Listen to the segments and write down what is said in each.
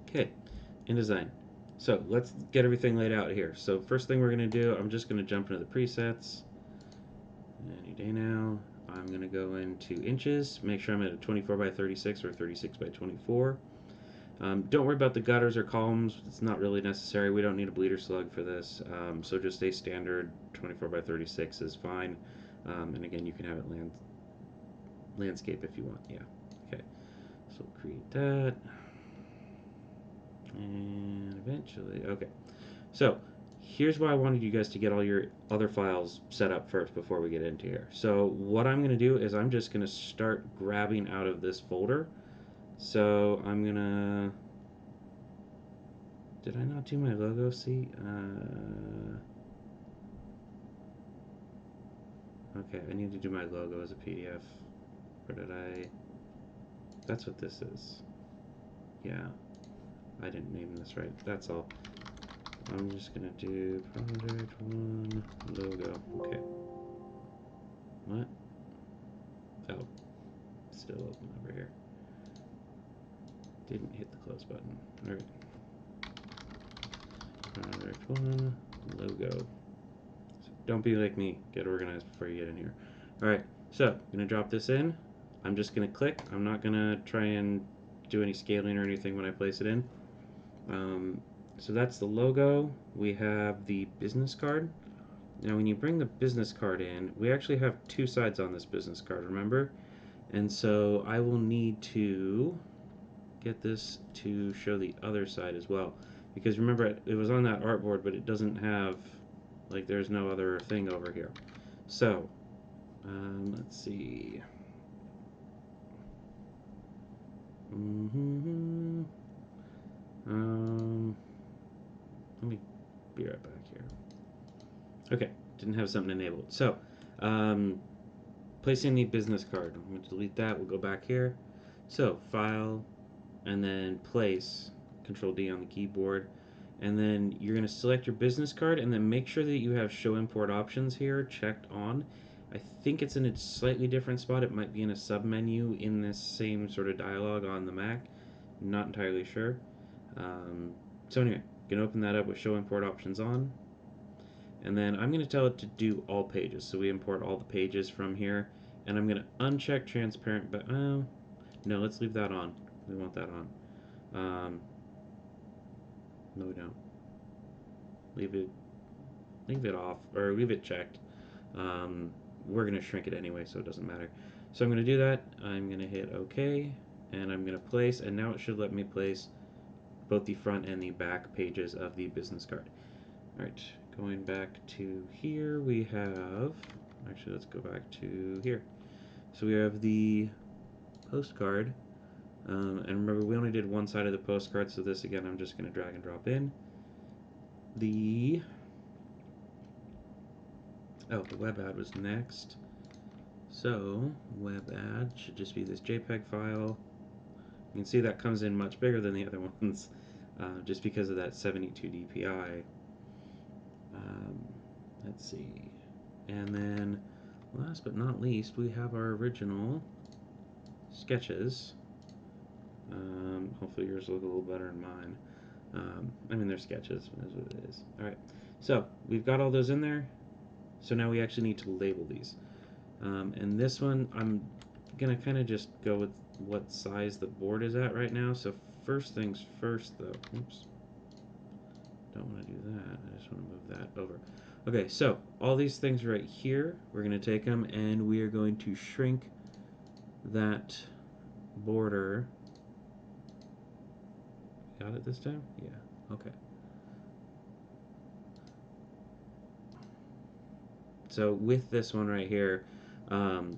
Okay, InDesign. So let's get everything laid out here. So first thing we're going to do, I'm just going to jump into the presets. Any day now. I'm going to go into inches, make sure I'm at a 24 by 36 or 36 by 24. Don't worry about the gutters or columns. It's not really necessary. We don't need a bleeder slug for this. So just a standard 24 by 36 is fine. And again, you can have it landscape if you want. Yeah. Okay. So we'll create that. And eventually, okay. So here's why I wanted you guys to get all your other files set up first before we get into here. So what I'm going to do is I'm just going to start grabbing out of this folder. So I'm going to... Did I not do my logo? See? Okay, I need to do my logo as a PDF. Or did I... That's what this is. Yeah, I didn't name this right. That's all. I'm just going to do project 1 logo. Okay. What? Oh, still open over here. Didn't hit the close button. Alright. Project 1 logo. So don't be like me. Get organized before you get in here. Alright, so I'm going to drop this in. I'm just going to click. I'm not going to try and do any scaling or anything when I place it in. So that's the logo. We have the business card. Now when you bring the business card in, we actually have two sides on this business card, remember? And so I will need to get this to show the other side as well. Because remember, it was on that artboard, but it doesn't have, like, there's no other thing over here. So, let's see. Mm-hmm. Let me be right back here. Okay, didn't have something enabled. So, um, placing the business card. I'm going to delete that. We'll go back here. So, File, and then Place. Control D on the keyboard. And then you're going to select your business card, and then make sure that you have Show Import Options here checked on. I think it's in a slightly different spot. It might be in a sub-menu in this same sort of dialog on the Mac. Not entirely sure. So anyway, you can open that up with Show Import Options on. And then I'm going to tell it to do all pages. So we import all the pages from here. And I'm going to uncheck transparent, but no, let's leave that on. We want that on. No, we don't. Leave it off, or leave it checked. We're going to shrink it anyway, so it doesn't matter. So I'm going to do that. I'm going to hit OK, and I'm going to place, and now it should let me place both the front and the back pages of the business card. Alright, going back to here, we have, actually let's go back to here. So we have the postcard, and remember we only did one side of the postcard, so this again I'm just going to drag and drop in. The web ad was next. So, web ad should just be this JPEG file. You can see that comes in much bigger than the other ones, just because of that 72 DPI. Let's see. And then, last but not least, we have our original sketches. Hopefully yours look a little better than mine. I mean, they're sketches, is what it is. Alright, so we've got all those in there. So now we actually need to label these. And this one, I'm going to kind of just go with what size the board is at right now. So first things first, though. Oops. Don't want to do that. I just want to move that over. Okay, so all these things right here, we're going to take them and we are going to shrink that border. Got it this time? Yeah. Okay. So with this one right here,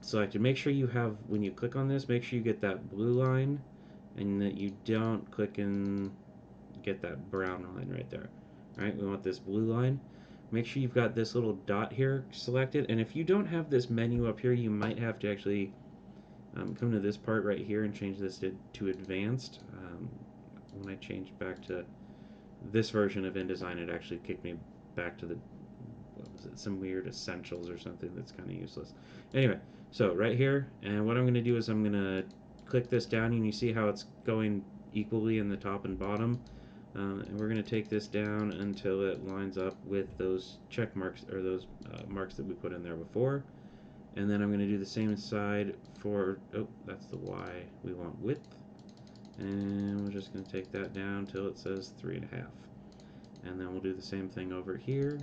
selected, make sure you have, when you click on this, make sure you get that blue line and that you don't click and get that brown line right there. Alright, we want this blue line. Make sure you've got this little dot here selected, and if you don't have this menu up here, you might have to actually come to this part right here and change this to advanced. When I changed back to this version of InDesign, it actually kicked me back to the, what was it, some weird essentials or something that's kind of useless. Anyway, so right here, and what I'm going to do is I'm going to click this down, and you see how it's going equally in the top and bottom. And we're going to take this down until it lines up with those check marks, or those marks that we put in there before. And then I'm going to do the same side for, oh, that's the Y. We want width. And we're just going to take that down till it says 3.5. And then we'll do the same thing over here.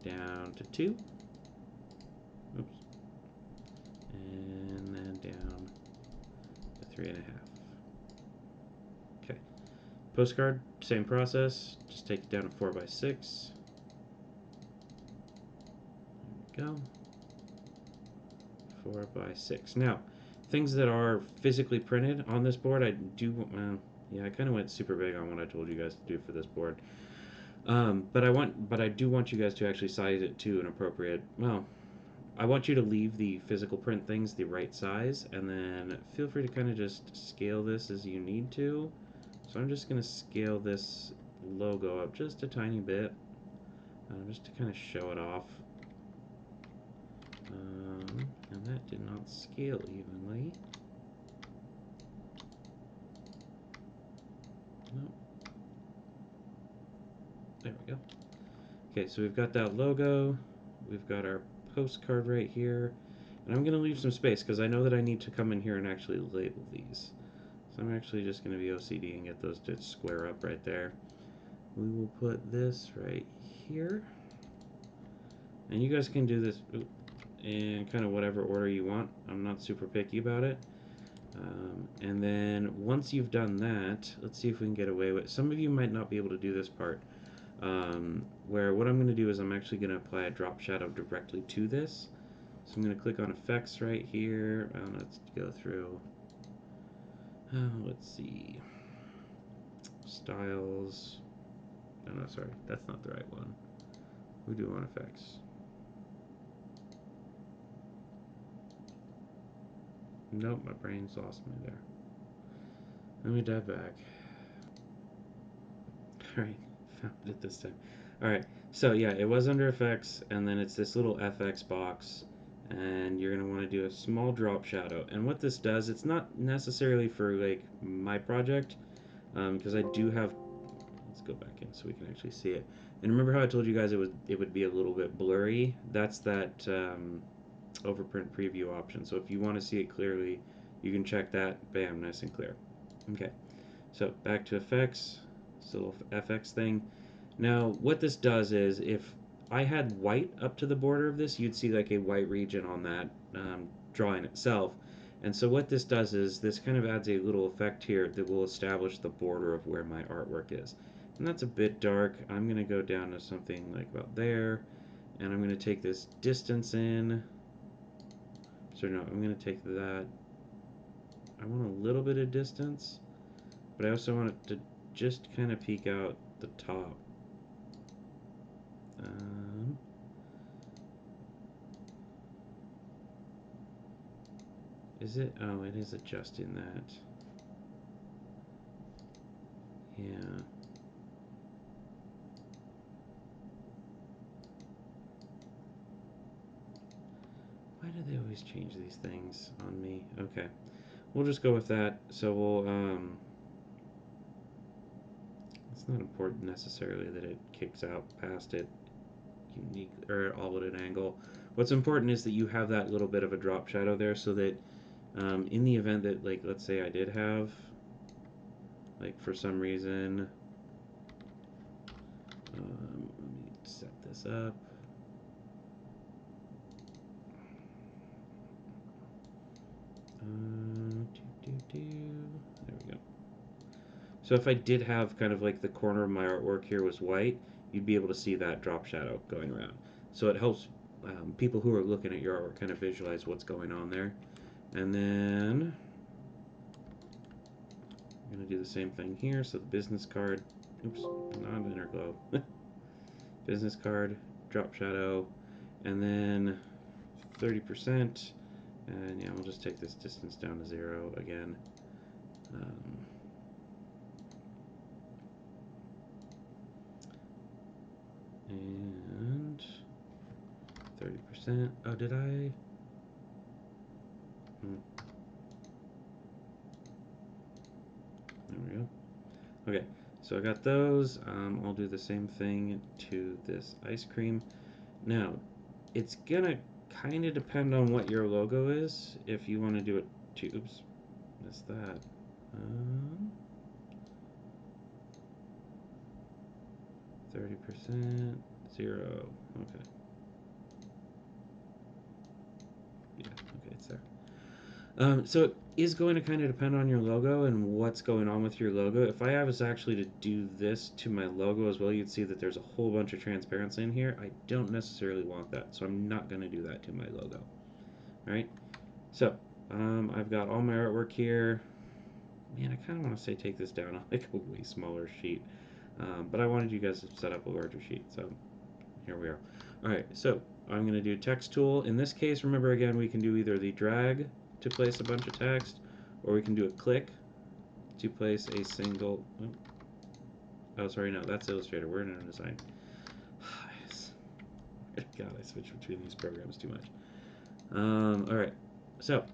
Down to 2. Oops. And then down to 3.5. Okay. Postcard, same process. Just take it down to 4x6. There we go. 4x6. Now, things that are physically printed on this board, I do, yeah, I kind of went super big on what I told you guys to do for this board. But I do want you guys to actually size it to an appropriate, well, I want you to leave the physical print things the right size, and then feel free to kind of just scale this as you need to. So I'm just going to scale this logo up just a tiny bit, just to kind of show it off. And that did not scale evenly. Nope. There we go. Okay, so we've got that logo. We've got our postcard right here. And I'm going to leave some space because I know that I need to come in here and actually label these. So I'm actually just going to be OCD and get those to square up right there. We will put this right here. And you guys can do this in kind of whatever order you want. I'm not super picky about it. And then once you've done that, let's see if we can get away with it. Some of you might not be able to do this part. Where what I'm going to do is I'm actually going to apply a drop shadow directly to this. So I'm going to click on effects right here. Let's go through. Let's see. Styles. Oh, no, sorry. That's not the right one. We do want effects. Nope, my brain's lost me there. Let me dive back. Alright, found it this time. Alright, so yeah, it was under effects, and then it's this little FX box, and you're going to want to do a small drop shadow. And what this does, it's not necessarily for like my project, because I do have, let's go back in so we can actually see it. And remember how I told you guys it would be a little bit blurry? That's that overprint preview option. So if you want to see it clearly, you can check that. Bam, nice and clear. Okay, so back to effects. This little FX thing. Now, what this does is, if I had white up to the border of this, you'd see like a white region on that drawing itself. And so what this does is, this kind of adds a little effect here that will establish the border of where my artwork is. And that's a bit dark. I'm going to go down to something like about there. And I'm going to take this distance in. So no, I'm going to take that. I want a little bit of distance, but I also want it to just kind of peek out the top. Is it? Oh, it is adjusting that. Yeah. Why do they always change these things on me? Okay. We'll just go with that. So we'll, it's not important necessarily that it kicks out past it unique, or all at an angle. What's important is that you have that little bit of a drop shadow there, so that in the event that, like, let's say I did have, like, for some reason, let me set this up. There we go. So if I did have kind of like the corner of my artwork here was white, you'd be able to see that drop shadow going around. So it helps people who are looking at your artwork kind of visualize what's going on there. And then I'm going to do the same thing here. So the business card, oops, not inner glow. Business card, drop shadow, and then 30%. And yeah, we'll just take this distance down to 0 again. And 30%. Oh, did I? Okay, so I got those. I'll do the same thing to this ice cream. Now, it's gonna kind of depend on what your logo is. If you want to do it to, oops, missed that. Um, 30%, 0. Okay. Yeah, okay, it's there. So it is going to kind of depend on your logo and what's going on with your logo. If I was actually to do this to my logo as well, you'd see that there's a whole bunch of transparency in here. I don't necessarily want that, so I'm not going to do that to my logo. All right, so I've got all my artwork here. Man, I kind of want to say take this down on like a way smaller sheet, but I wanted you guys to set up a larger sheet, so here we are. All right, so I'm going to do text tool. In this case, remember again, we can do either the drag to place a bunch of text, or we can do a click to place a single. Oh, sorry, no, that's Illustrator. We're in InDesign. God, I switch between these programs too much. All right, so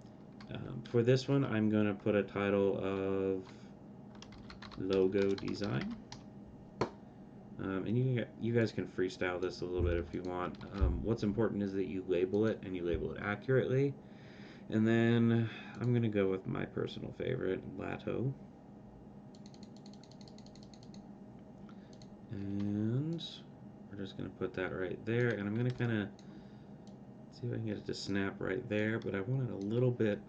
for this one, I'm going to put a title of logo design. And you guys can freestyle this a little bit if you want. What's important is that you label it and you label it accurately. And then I'm going to go with my personal favorite, Lato. And we're just going to put that right there. And I'm going to kind of see if I can get it to snap right there. But I want it a little bit,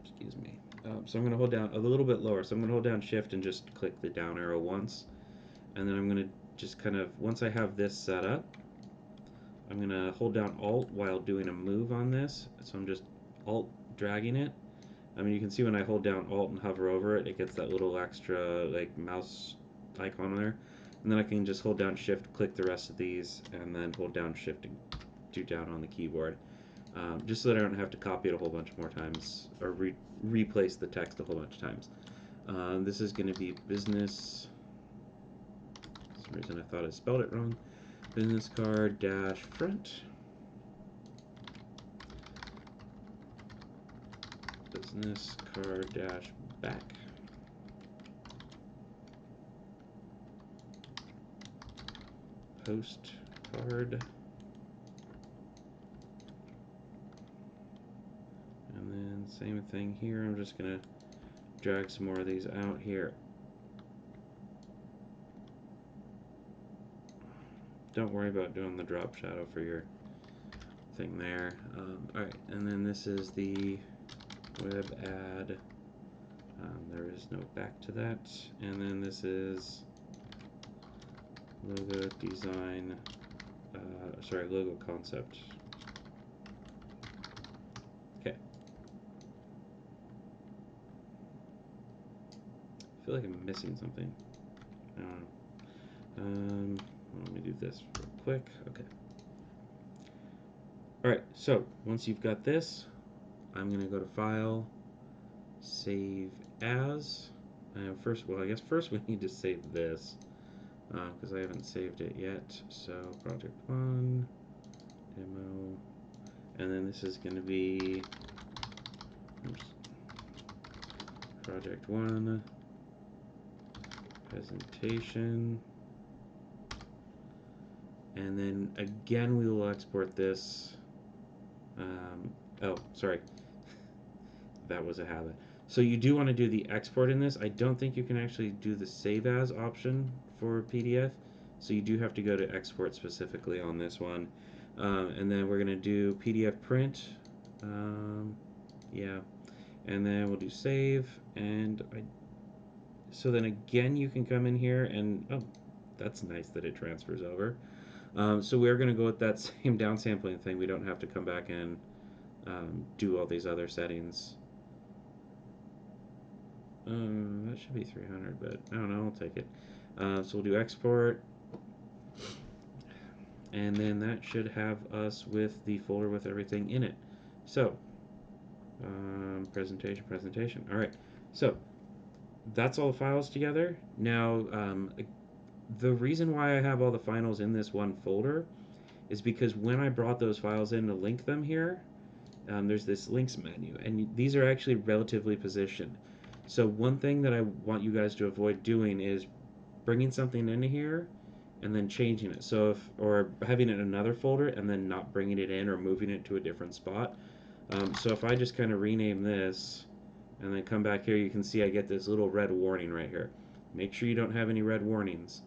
excuse me. So I'm going to hold down a little bit lower. So I'm going to hold down Shift and just click the down arrow once. And then I'm going to just kind of, once I have this set up, I'm going to hold down Alt while doing a move on this. So I'm just Alt dragging it. I mean, you can see when I hold down Alt and hover over it, it gets that little extra like mouse icon there. And then I can just hold down Shift, click the rest of these, and then hold down Shift and do down on the keyboard. Just so that I don't have to copy it a whole bunch more times or replace the text a whole bunch of times. This is going to be business. For some reason I thought I spelled it wrong. Business card dash front. Business card dash back. Postcard. And then same thing here. I'm just going to drag some more of these out here. Don't worry about doing the drop shadow for your thing there. Alright, and then this is the web ad. There is no back to that. And then this is logo design, sorry, logo concept. Okay. I feel like I'm missing something. I don't know. Let me do this real quick. Okay. Alright, so once you've got this, I'm going to go to File, Save As. First, well, I guess first we need to save this because I haven't saved it yet. So Project 1, Demo, and then this is going to be oops, Project 1, Presentation, and then again we will export this. Oh, sorry, that was a habit. So you do want to do the export in this. I don't think you can actually do the save as option for PDF. So you do have to go to export specifically on this one. And then we're going to do PDF print. Yeah. And then we'll do save. And so then again, you can come in here and, oh, that's nice that it transfers over. So we're going to go with that same downsampling thing. We don't have to come back and do all these other settings. That should be 300, but I don't know, I'll take it. So we'll do export, and then that should have us with the folder with everything in it. So, presentation. All right, so that's all the files together. Now, the reason why I have all the files in this one folder is because when I brought those files in to link them here, there's this links menu, and these are actually relatively positioned. So one thing that I want you guys to avoid doing is bringing something into here and then changing it. So if, or having it in another folder and then not bringing it in or moving it to a different spot. So if I just kind of rename this and then come back here, you can see I get this little red warning right here. Make sure you don't have any red warnings,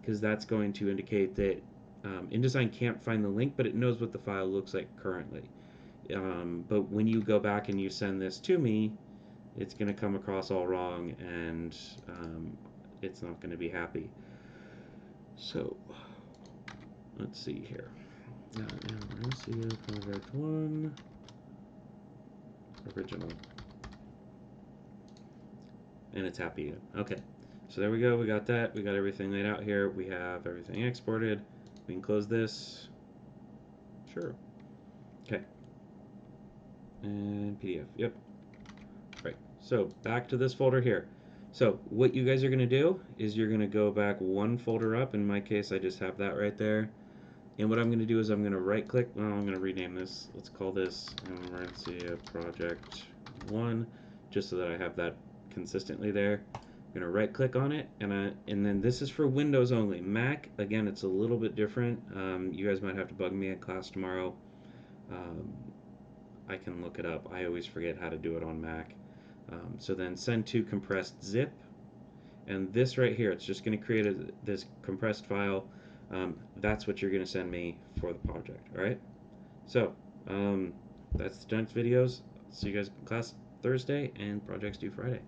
because that's going to indicate that InDesign can't find the link, but it knows what the file looks like currently. But when you go back and you send this to me, it's going to come across all wrong, and it's not going to be happy. So let's see here. MCU Project 1 original, and it's happy again. Okay, so there we go. We got that. We got everything laid out here. We have everything exported. We can close this. Sure. Okay. And PDF. Yep. Right. So back to this folder here. So what you guys are going to do is you're going to go back one folder up. In my case, I just have that right there. And what I'm going to do is I'm going to right click. Well, I'm going to rename this. Let's call this Emergency Project 1, just so that I have that consistently there. I'm going to right click on it, and then this is for Windows only. Mac, again, it's a little bit different. You guys might have to bug me in class tomorrow. Um, I can look it up. I always forget how to do it on Mac. So then send to compressed zip, and this right here, it's just going to create this compressed file. That's what you're going to send me for the project. All right. So that's the tonight's videos. See you guys in class Thursday, and projects due Friday.